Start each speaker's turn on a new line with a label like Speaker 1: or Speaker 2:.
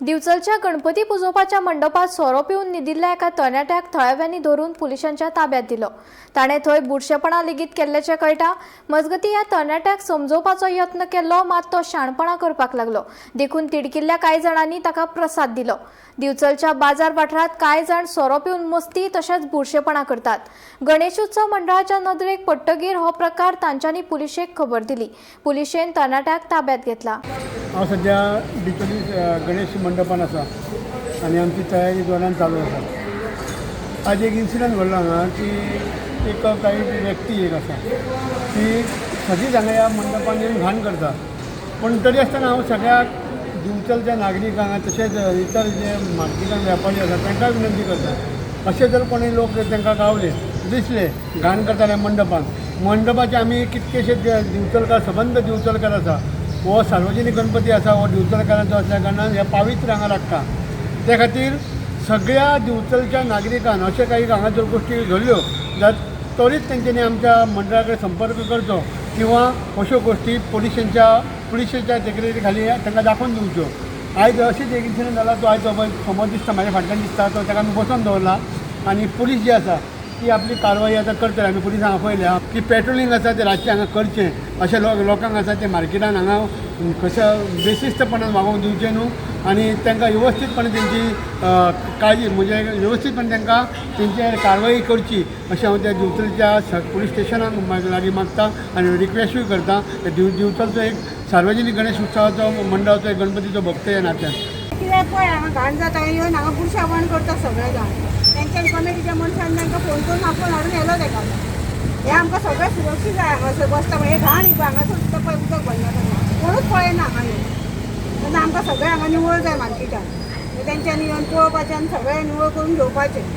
Speaker 1: दिवचलच्या गणपती पुजोवपाच्या मंडपात सोरो पिवन न्हिदिल्ल्या एका तरणाट्याक थळाव्यांनी धरून पुलिसांच्या ताब्यात दिलो। ताणें थंय बुरशेपणां लेगीत केल्ल्याचें कळटा। मजगतीं ह्या तरणाट्याक समजोवपाचो यत्न केल्लो, मात तो शाणपणां करपाक लागलो। देखून तिडकिल्ल्या कांय जाणांनी ताका प्रसाद दिलो। दिवचलच्या बाजार वाठारांत कांय जाण सोरो पिवन मस्ती तशेंच बुरशेपणां करतात। गणेश उत्सव मंडळाच्या नदरेक पडटकीर हो प्रकार तांच्यांनी पुलिशेक खबर दिली। पुलिशेन तरणाट्याक ताब्यात घेतला।
Speaker 2: हांव सध्या बिचोली गणेश मंडपान आसा आनी आमची तयारी जोरान चालू आसा। आज एक इन्सिडंट घडलो हांगा की एक काही व्यक्ती एक आसा ती सगळीं हांगा ह्या मंडपान येवन घाण करता, पण तरी आसतना हांव सगळ्याक दिवचलच्या नागरिकांक तशेंच इतर जे मार्केटान वेपारी आसा तांकां विनंती करता, अशें जर कोणी लोक तांकां गावले दिसले घाण करताले मंडपाचे आमी कितकेशे दिवचलकार सबंद दिवचलकार आसा, हो सार्वजनीक गणपती आसा, हो दिवचलकारांचो असल्या कारणान हे पावित्र हांगा लागता। त्या खातीर सगळ्या दिवचलच्या नागरिकांक अशें काही हांगा जर गोश्टी घडल्यो जाल्यार त्वरीत तेंच्यांनी आमच्या मंडळा कडेन संपर्क करचो किंवा अश्यो गोश्टी पुलिशेच्या देखरेखी खाली तांकां दाखोवन दिवच्यो। आयज अशीच एक इन्सिडंट जाला, तो आयज समोर दिसता, म्हाज्या फाटल्यान दिसता, तो ताका आमी बसोवन दवरला आनी पुलीस जी आसा ती आपली कारवाई आतां करतले। आमी पुलिसांक आपयल्या की पेट्रोलिंग आसा ते रातचें हांगा करचें, अशें लोकांक आसा ते मार्केटान हांगा कशें बेशिस्तपणान वागोवंक दिवचें न्हू आनी तांकां वेवस्थीतपणे तेंची काळजी म्हणजे वेवस्थीतपणे तांकां तेंचेर कारवाई करची अशें हांव त्या दिवचलच्या पुलीस स्टेशनाक लागीं मागता आनी रिक्वेस्टूय करता। दिवचलचो एक सार्वजनीक गणेश उत्सवाचो मंडळाचो एक गणपतीचो भक्त ह्या नात्यान
Speaker 3: कित्याक पळय हांगा घाण जाता येवन हांगा बुरशावण करता सगळे जाण, तेंच्यान कमिटीच्या मनशान तांकां फोन करून आपूण हाडून येयलो ताका। हे आमकां सगळें सुरक्षीत जाय हांगा सर बसता हे घाण हांगासर सुद्दां पळय उदक भरना तेन्ना कोणूच पळयना हांगा येवन, तेन्ना आमकां सगळें हांगा निवळ जाय मार्केटान, तेंच्यांनी येवन पळोवपाचें आनी सगळें निवळ करून घेवपाचें।